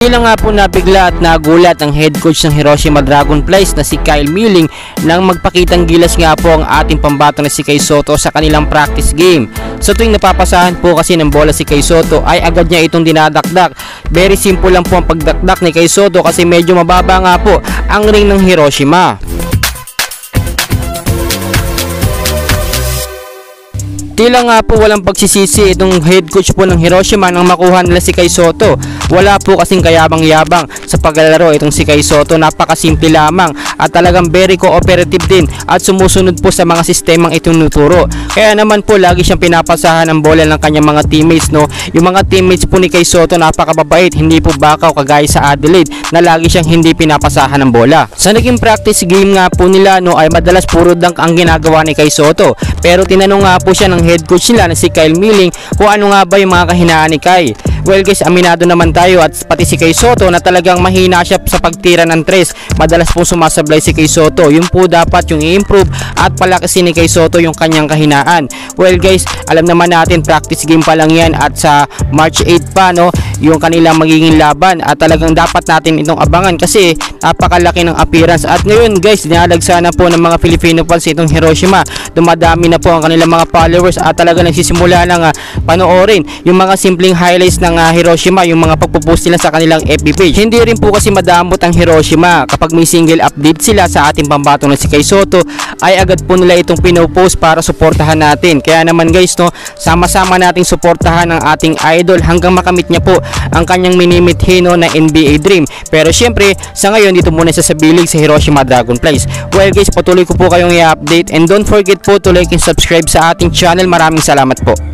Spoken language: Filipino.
Tila nga po nabigla at nagulat ang head coach ng Hiroshima Dragonflies na si Kyle Muelling nang magpakitang gilas nga po ang ating pambato na si Kai Sotto sa kanilang practice game. Sa tuwing napapasahan po kasi ng bola si Kai Sotto ay agad niya itong dinadakdak. Very simple lang po ang pagdakdak ni Kai Sotto kasi medyo mababa nga po ang ring ng Hiroshima. Tila nga po walang pagsisisi itong head coach po ng Hiroshima nang makuha nila si Kai Sotto. Wala po kasing kayabang-yabang sa paglalaro itong si Kai Sotto. Napakasimple lamang at talagang very cooperative din at sumusunod po sa mga sistemang itong nuturo. Kaya naman po lagi siyang pinapasahan ang bola ng kanyang mga teammates, no. Yung mga teammates po ni Kai Sotto napakababait, hindi po bakaw kagaya sa Adelaide na lagi siyang hindi pinapasahan ng bola. Sa naging practice game nga po nila, no, ay madalas puro dunk ang ginagawa ni Kai Sotto. Pero tinanong nga po siya ng head coach nila na si Kyle Muelling kung ano nga ba yung mga kahinaan ni Kai. Well guys, aminado naman tayo at pati si Kai Sotto na talagang mahina siya sa pagtira ng tres. Madalas pong sumasablay si Kai Sotto. Yung po dapat yung i-improve at palakasin ni Kai Sotto yung kanyang kahinaan. Well guys, alam naman natin practice game pa lang yan at sa March 8 pa, no, yung kanilang magiging laban at talagang dapat natin itong abangan kasi napakalaki ng appearance. At ngayon guys, dinalagsa na po ng mga Filipino fans itong Hiroshima. Dumadami na po ang kanilang mga followers at talagang nagsisimula ng panoorin yung mga simpleng highlights ng Hiroshima, yung mga pagpo-post nila sa kanilang FB page. Hindi rin po kasi madamot ang Hiroshima. Kapag may single update sila sa ating pambato na si Kai Sotto, ay agad po nila itong pinopost para suportahan natin. Kaya naman guys, no, sama-sama nating suportahan ang ating idol hanggang makamit niya po ang kanyang minimithi, no, na NBA dream. Pero syempre, sa ngayon dito muna sa bilig sa Hiroshima Dragonflies. Well guys, patuloy ko po kayong i-update and don't forget po to like and subscribe sa ating channel. Maraming salamat po.